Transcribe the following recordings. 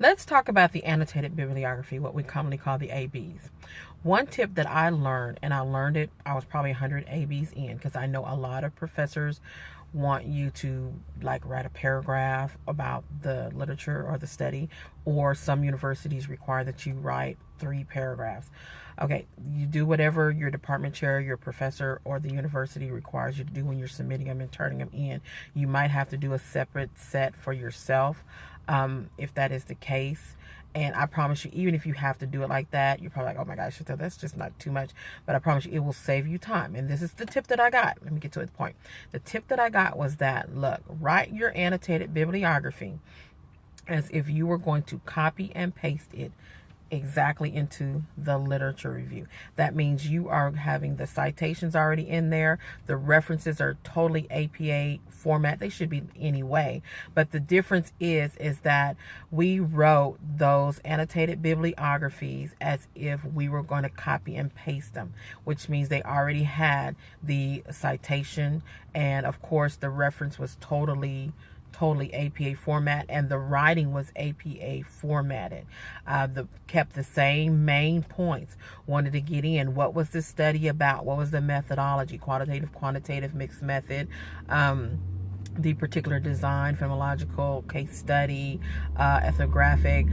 Let's talk about the annotated bibliography, what we commonly call the ABs. One tip that I learned, and I learned it, I was probably 100 ABs in, because I know a lot of professors want you to like write a paragraph about the literature or the study, or some universities require that you write 3 paragraphs. Okay, you do whatever your department chair, your professor, or the university requires you to do when you're submitting them and turning them in. You might have to do a separate set for yourself, if that is the case. And I promise you, even if you have to do it like that, you're probably like, oh my gosh, that's just not too much. But I promise you, it will save you time. And this is the tip that I got. Let me get to the point. The tip that I got was that, look, write your annotated bibliography as if you were going to copy and paste it exactly into the literature review. That means you are having the citations already in there. The references are totally APA format. They should be anyway. But the difference is that we wrote those annotated bibliographies as if we were going to copy and paste them, which means they already had the citation, and of course the reference was totally APA format, and the writing was APA formatted. Kept the same main points. Wanted to get in, what was the study about? What was the methodology? Qualitative, quantitative, mixed method. The particular design, phenomenological, case study, ethnographic,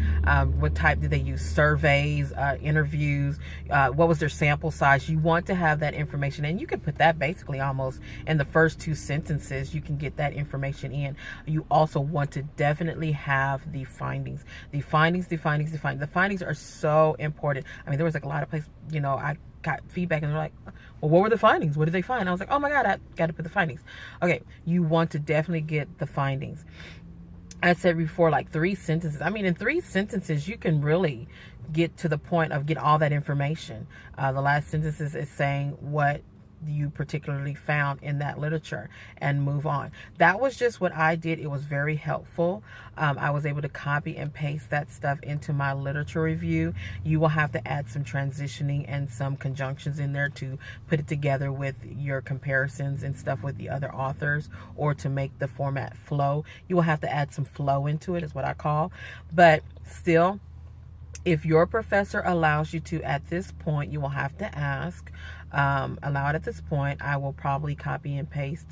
what type did they use, surveys, interviews, what was their sample size. You want to have that information, and you can put that basically almost in the first 2 sentences. You can get that information in. You also want to definitely have the findings. The findings are so important. I mean, there was like a lot of places, I got feedback and they're like, well, what were the findings? What did they find? I was like, oh my God, I got to put the findings. Okay, you want to definitely get the findings. I said before, like 3 sentences. I mean, in 3 sentences, you can really get to the point of get all that information. The last sentences is saying what you particularly found in that literature and move on. That was just what I did. It was very helpful. I was able to copy and paste that stuff into my literature review. You will have to add some transitioning and some conjunctions in there to put it together with your comparisons and stuff with the other authors, or to make the format flow. You will have to add some flow into it, is what I call. But still, if your professor allows you to at this point, you will have to ask, allow it at this point. I will probably copy and paste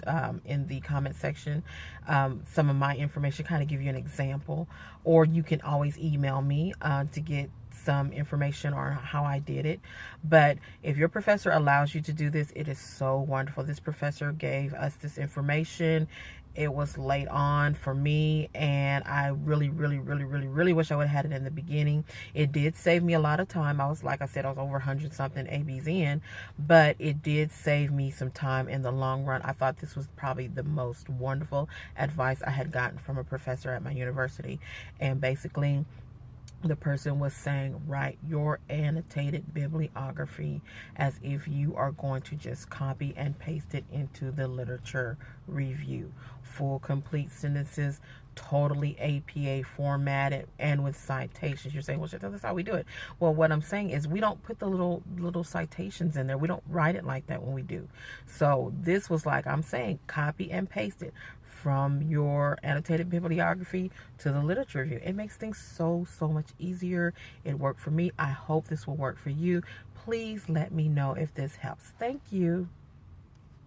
in the comment section some of my information, kind of give you an example. Or you can always email me to get some information on how I did it. But if your professor allows you to do this, it is so wonderful. This professor gave us this information. It was late on for me, and I really wish I would have had it in the beginning. It did save me a lot of time. I was, like I said, I was over 100 something ABs in, but it did save me some time in the long run. I thought this was probably the most wonderful advice I had gotten from a professor at my university. And basically, the person was saying, write your annotated bibliography as if you are going to just copy and paste it into the literature review. Full, complete sentences, totally APA formatted, and with citations. You're saying, well, shit, that's how we do it. Well, what I'm saying is we don't put the little citations in there. We don't write it like that when we do. So this was like, I'm saying, copy and paste it from your annotated bibliography to the literature review. It makes things so much easier. It worked for me. I hope this will work for you. Please let me know if this helps. Thank you.